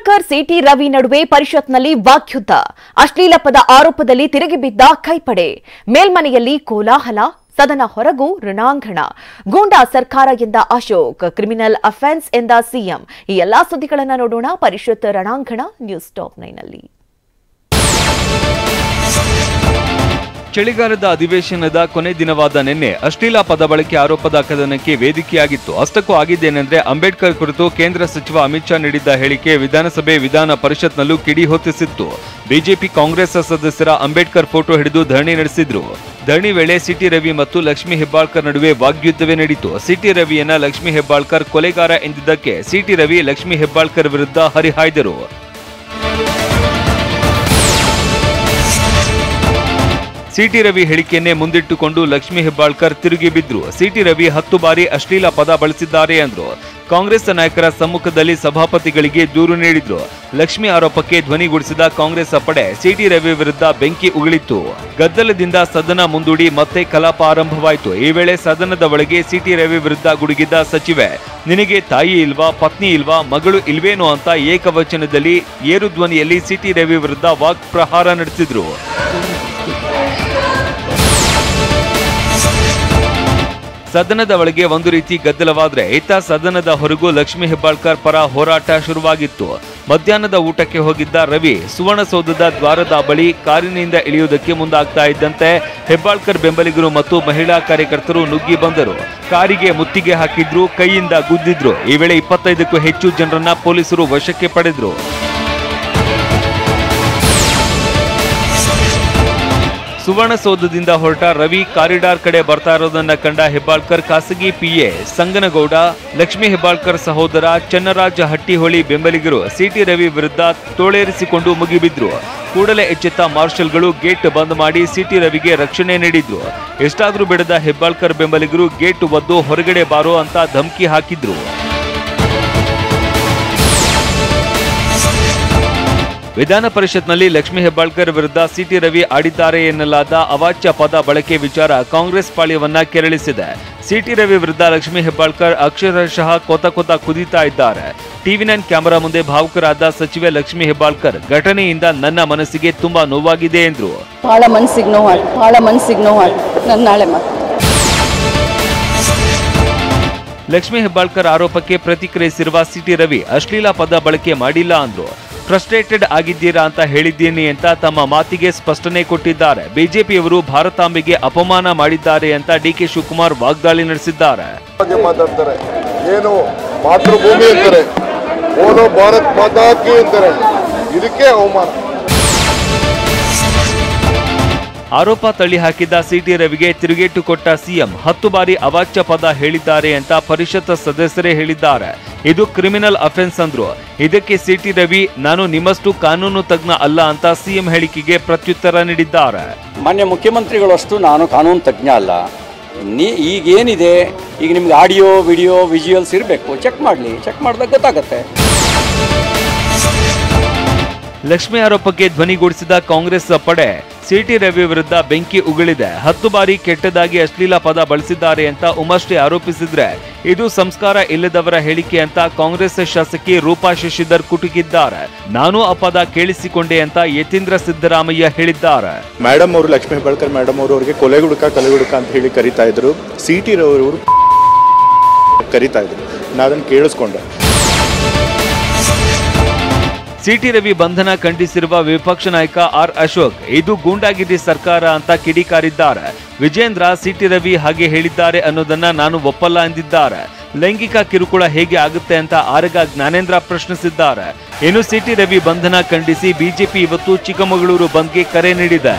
Hebbalkar city Ravi ನಡುವೆ ಪರಿಷತ್ನಲ್ಲಿ ವಾಗ್ಯುದ್ಧ. ಅಶ್ಲೀಲ ಪದ ಆರೋಪದಲ್ಲಿ ತಿರುಗಿ ಬಿದ್ದ ಕೈಪಡೆ. ಮೇಲ್ಮನೆಯಲ್ಲಿ ಕೋಲಾಹಲ, ಸದನ ಹೊರಗೂ ರಣಾಂಗಣ. ಗೂಂಡಾ ಸರ್ಕಾರ ಎಂದ ಅಶೋಕ್, ಕ್ರಿಮಿನಲ್ ಅಫೆನ್ಸ್ ಎಂದ ಸಿಎಂ. ಈ ಎಲ್ಲಾ ಸುದ್ದಿಗಳನ್ನು ನೋಡೋಣ ಪರಿಷತ್ ರಣಾಂಗಣ ನ್ಯೂಸ್ ಟಾಪ್ 9 ನಲ್ಲಿ. ಚಳಿಗಾಲದ ಅಧಿವೇಶನದ ಕೊನೆ ದಿನವಾದ ನಿನ್ನೆ ಅಶ್ಲೀಲ ಪದ ಬಳಕೆ ಆರೋಪದ ಕದನಕ್ಕೆ ವೇದಿಕೆಯಾಗಿತ್ತು. ಅಷ್ಟಕ್ಕೂ ಆಗಿದ್ದೇನೆಂದ್ರೆ ಅಂಬೇಡ್ಕರ್ ಕುರಿತು ಕೇಂದ್ರ ಸಚಿವ ಅಮಿತ್ ಶಾ ನೀಡಿದ್ದ ಹೇಳಿಕೆ ವಿಧಾನಸಭೆ ವಿಧಾನ ಪರಿಷತ್ನಲ್ಲೂ ಕಿಡಿ ಹೊತ್ತಿಸಿತ್ತು. ಬಿಜೆಪಿ ಕಾಂಗ್ರೆಸ್ ಸದಸ್ಯರ ಅಂಬೇಡ್ಕರ್ ಫೋಟೋ ಹಿಡಿದು ಧರಣಿ ನಡೆಸಿದ್ರು. ಧರಣಿ ವೇಳೆ ಸಿಟಿ ರವಿ ಮತ್ತು ಲಕ್ಷ್ಮೀ ಹೆಬ್ಬಾಳ್ಕರ್ ನಡುವೆ ವಾಗ್ಯುದ್ಧವೇ ನಡೆಯಿತು. ಸಿಟಿ ರವಿಯನ್ನ ಲಕ್ಷ್ಮೀ ಹೆಬ್ಬಾಳ್ಕರ್ ಕೊಲೆಗಾರ ಎಂದಿದ್ದಕ್ಕೆ ಸಿಟಿ ರವಿ ಲಕ್ಷ್ಮೀ ಹೆಬ್ಬಾಳ್ಕರ್ ವಿರುದ್ಧ ಹರಿಹಾಯ್ದರು. ಸಿಟಿ ರವಿ ಹೇಳಿಕೆಯನ್ನೇ ಮುಂದಿಟ್ಟುಕೊಂಡು ಲಕ್ಷ್ಮೀ ಹೆಬ್ಬಾಳ್ಕರ್ ತಿರುಗಿ ಬಿದ್ರು. ಸಿಟಿ ರವಿ 10 ಬಾರಿ ಅಶ್ಲೀಲ ಪದ ಬಳಸಿದ್ದಾರೆ ಎಂದ್ರು. ಕಾಂಗ್ರೆಸ್ ನಾಯಕರ ಸಮ್ಮುಖದಲ್ಲಿ ಸಭಾಪತಿಗಳಿಗೆ ದೂರು ನೀಡಿದ್ರು. ಲಕ್ಷ್ಮಿ ಆರೋಪಕ್ಕೆ ಧ್ವನಿಗೂಡಿಸಿದ ಕಾಂಗ್ರೆಸ್ ಪಡೆ ಸಿಟಿ ರವಿ ವಿರುದ್ಧ ಬೆಂಕಿ ಉಗುಳಿತ್ತು. ಗದ್ದಲದಿಂದ ಸದನ ಮುಂದೂಡಿ ಮತ್ತೆ ಕಲಾಪ ಆರಂಭವಾಯಿತು. ಈ ವೇಳೆ ಸದನದ ಒಳಗೆ ಸಿಟಿ ರವಿ ವಿರುದ್ಧ ಗುಡುಗಿದ್ದ ಸಚಿವೆ, ನಿನಗೆ ತಾಯಿ ಇಲ್ವಾ, ಪತ್ನಿ ಇಲ್ವಾ, ಮಗಳು ಇಲ್ವೇನೋ ಅಂತ ಏಕವಚನದಲ್ಲಿ ಏರು ಧ್ವನಿಯಲ್ಲಿ ಸಿಟಿ ರವಿ ವಿರುದ್ಧ ವಾಕ್ ಪ್ರಹಾರ ನಡೆಸಿದ್ರು. ಸದನದ ಒಳಗೆ ಒಂದು ರೀತಿ ಗದ್ದಲವಾದ್ರೆ ಇತ್ತ ಸದನದ ಹೊರಗೂ ಲಕ್ಷ್ಮೀ ಹೆಬ್ಬಾಳ್ಕರ್ ಪರ ಹೋರಾಟ ಶುರುವಾಗಿತ್ತು. ಮಧ್ಯಾಹ್ನದ ಊಟಕ್ಕೆ ಹೋಗಿದ್ದ ರವಿ ಸುವರ್ಣಸೌಧದ ದ್ವಾರದ ಬಳಿ ಕಾರಿನಿಂದ ಇಳಿಯುವುದಕ್ಕೆ ಮುಂದಾಗ್ತಾ ಇದ್ದಂತೆ ಹೆಬ್ಬಾಳ್ಕರ್ ಬೆಂಬಲಿಗರು ಮತ್ತು ಮಹಿಳಾ ಕಾರ್ಯಕರ್ತರು ನುಗ್ಗಿ ಬಂದರು. ಕಾರಿಗೆ ಮುತ್ತಿಗೆ ಹಾಕಿದ್ರು, ಕೈಯಿಂದ ಗುದ್ದಿದ್ರು. ಈ ವೇಳೆ 25ಕ್ಕೂ ಹೆಚ್ಚು ಜನರನ್ನ ಪೊಲೀಸರು ವಶಕ್ಕೆ ಪಡೆದ್ರು. ಸುವರ್ಣಸೌಧದಿಂದ ಹೊರಟ ರವಿ ಕಾರಿಡಾರ್ ಕಡೆ ಬರ್ತಾ ಇರೋದನ್ನ ಕಂಡ ಹೆಬ್ಬಾಳ್ಕರ್ ಖಾಸಗಿ ಪಿಎ ಸಂಗನಗೌಡ, ಲಕ್ಷ್ಮೀ ಹೆಬ್ಬಾಳ್ಕರ್ ಸಹೋದರ ಚನ್ನರಾಜ ಹಟ್ಟಿಹೊಳಿ ಬೆಂಬಲಿಗರು ಸಿಟಿ ರವಿ ವಿರುದ್ಧ ತೋಳೇರಿಸಿಕೊಂಡು ಮುಗಿಬಿದ್ರು. ಕೂಡಲೇ ಎಚ್ಚೆತ್ತ ಮಾರ್ಷಲ್ಗಳು ಗೇಟ್ ಬಂದ್ ಮಾಡಿ ಸಿಟಿ ರವಿಗೆ ರಕ್ಷಣೆ ನೀಡಿದ್ರು. ಎಷ್ಟಾದ್ರೂ ಬಿಡದ ಹೆಬ್ಬಾಳ್ಕರ್ ಬೆಂಬಲಿಗರು ಗೇಟ್ ಒದ್ದು ಹೊರಗಡೆ ಬಾರೋ ಅಂತ ಧಮಕಿ ಹಾಕಿದ್ರು. ವಿಧಾನ ಪರಿಷತ್ನಲ್ಲಿ ಲಕ್ಷ್ಮೀ ಹೆಬ್ಬಾಳ್ಕರ್ ವಿರುದ್ಧ ಸಿಟಿ ರವಿ ಆಡಿದ್ದಾರೆ ಎನ್ನಲಾದ ಅವಾಚ್ಯ ಪದ ಬಳಕೆ ವಿಚಾರ ಕಾಂಗ್ರೆಸ್ ಪಾಳ್ಯವನ್ನ ಕೆರಳಿಸಿದೆ. ಸಿಟಿ ರವಿ ವಿರುದ್ಧ ಲಕ್ಷ್ಮೀ ಹೆಬ್ಬಾಳ್ಕರ್ ಅಕ್ಷರಶಃ ಕೊತ ಕುದೀತಾ ಇದ್ದಾರೆ. ಟಿವಿ9 ಕ್ಯಾಮೆರಾ ಮುಂದೆ ಭಾವುಕರಾದ ಸಚಿವೆ ಲಕ್ಷ್ಮೀ ಹೆಬ್ಬಾಳ್ಕರ್, ಘಟನೆಯಿಂದ ನನ್ನ ಮನಸ್ಸಿಗೆ ತುಂಬಾ ನೋವಾಗಿದೆ ಎಂದ್ರು. ಬಹಳ ಮನಸ್ಸಿಗೆ ನೋವಾಯ್ತು. ನನ್ನ ನಾಳೆ ಲಕ್ಷ್ಮೀ ಹೆಬ್ಬಾಳ್ಕರ್ ಆರೋಪಕ್ಕೆ ಪ್ರತಿಕ್ರಿಯಿಸಿರುವ ಸಿಟಿ ರವಿ ಅಶ್ಲೀಲ ಪದ ಬಳಕೆ ಮಾಡಿಲ್ಲ ಅಂದ್ರು. ಫ್ರಸ್ಟ್ರೇಟೆಡ್ ಆಗಿದ್ದೀರಾ ಅಂತ ಹೇಳಿದ್ದೀನಿ ಅಂತ ತಮ್ಮ ಮಾತಿಗೆ ಸ್ಪಷ್ಟನೆ ಕೊಟ್ಟಿದ್ದಾರೆ. ಬಿಜೆಪಿಯವರು ಭಾರತಾಂಬೆಗೆ ಅಪಮಾನ ಮಾಡಿದ್ದಾರೆ ಅಂತ ಡಿಕೆ ಶಿವಕುಮಾರ್ ವಾಗ್ದಾಳಿ ನಡೆಸಿದ್ದಾರೆ. ಮಾತಾಡ್ತಾರೆ, ಏನು ಮಾತೃಭೂಮಿ ಅಂತಾರೆ, ಓನೋ ಭಾರತ್ ಮಾತಾ ಕಿ ಅಂತಾರೆ, ಇದಕ್ಕೆ ಅವಮಾನ. ಆರೋಪ ತಳ್ಳಿ ಹಾಕಿದ್ದ ಸಿಟಿ ರವಿಗೆ ತಿರುಗೇಟು ಕೊಟ್ಟ ಸಿಎಂ 10 ಬಾರಿ ಅವಾಚ್ಯ ಪದ ಹೇಳಿದ್ದಾರೆ ಅಂತ ಪರಿಷತ್ ಸದಸ್ಯರೇ ಹೇಳಿದ್ದಾರೆ. ಇದು ಕ್ರಿಮಿನಲ್ ಅಫೆನ್ಸ್ ಅಂದ್ರು. ಇದಕ್ಕೆ ಸಿಟಿ ರವಿ, ನಾನು ನಿಮ್ಮಷ್ಟು ಕಾನೂನು ತಜ್ಞ ಅಲ್ಲ ಅಂತ ಸಿಎಂ ಹೇಳಿಕೆಗೆ ಪ್ರತ್ಯುತ್ತರ ನೀಡಿದ್ದಾರೆ. ಮಾನ್ಯ ಮುಖ್ಯಮಂತ್ರಿಗಳು ಅಷ್ಟು ನಾನು ಕಾನೂನು ತಜ್ಞ ಅಲ್ಲ. ಈಗೇನಿದೆ, ಈಗ ನಿಮ್ಗೆ ಆಡಿಯೋ ವಿಡಿಯೋ ವಿಜುವಲ್ಸ್ ಇರಬೇಕು, ಚೆಕ್ ಮಾಡಿದಾಗ ಗೊತ್ತಾಗತ್ತೆ. ಲಕ್ಷ್ಮಿ ಆರೋಪಕ್ಕೆ ಧ್ವನಿಗೂಡಿಸಿದ ಕಾಂಗ್ರೆಸ್ ಪಡೆ ಸಿಟಿ ರವಿ ವಿರುದ್ಧ ಬೆಂಕಿ ಉಗುಳಿದೆ. 10 ಬಾರಿ ಕೆಟ್ಟದಾಗಿ ಅಶ್ಲೀಲ ಪದ ಬಳಸಿದ್ದಾರೆ ಅಂತ ಉಮಾಶ್ರೀ ಆರೋಪಿಸಿದ್ರೆ ಇದು ಸಂಸ್ಕಾರ ಇಲ್ಲದವರ ಹೇಳಿಕೆ ಅಂತ ಕಾಂಗ್ರೆಸ್ ಶಾಸಕಿ ರೂಪಾ ಶಶಿಧರ್ ಕುಟುಕಿದ್ದಾರೆ. ನಾನು ಆ ಪದ ಕೇಳಿಸಿಕೊಂಡೆ ಅಂತ ಯತೀಂದ್ರ ಸಿದ್ದರಾಮಯ್ಯ ಹೇಳಿದ್ದಾರೆ. ಮೇಡಮ್ ಅವರು, ಲಕ್ಷ್ಮೀ ಹೆಬ್ಬಾಳ್ಕರ್ ಮೇಡಮ್ ಅವರು ಅವರಿಗೆ ಕೊಲೆಗುಡುಕ ಅಂತ ಹೇಳಿ ಕರೀತಾ ಇದ್ರು. ಸಿಟಿ ರವಿ ಅವರು ಕರೀತಾ ಇದ್ರು. ನಾನು ಅದನ್ನು ಕೇಳಿಸ್ಕೊಂಡೆ. ಸಿಟಿ ರವಿ ಬಂಧನ ಖಂಡಿಸಿರುವ ವಿಪಕ್ಷ ನಾಯಕ ಆರ್ ಅಶೋಕ್, ಇದು ಗೂಂಡಾಗಿರಿ ಸರ್ಕಾರ ಅಂತ ಕಿಡಿಕಾರಿದ್ದಾರೆ. ವಿಜೇಂದ್ರ, ಸಿಟಿ ರವಿ ಹಾಗೆ ಹೇಳಿದ್ದಾರೆ ಅನ್ನೋದನ್ನ ನಾನು ಒಪ್ಪಲ್ಲ ಎಂದಿದ್ದಾರೆ. ಲೈಂಗಿಕ ಕಿರುಕುಳ ಹೇಗೆ ಆಗುತ್ತೆ ಅಂತ ಆರಗ ಜ್ಞಾನೇಂದ್ರ ಪ್ರಶ್ನಿಸಿದ್ದಾರೆ. ಇನ್ನು ಸಿಟಿ ರವಿ ಬಂಧನ ಖಂಡಿಸಿ ಬಿಜೆಪಿ ಇವತ್ತು ಚಿಕ್ಕಮಗಳೂರು ಬಂದ್ಗೆ ಕರೆ ನೀಡಿದೆ.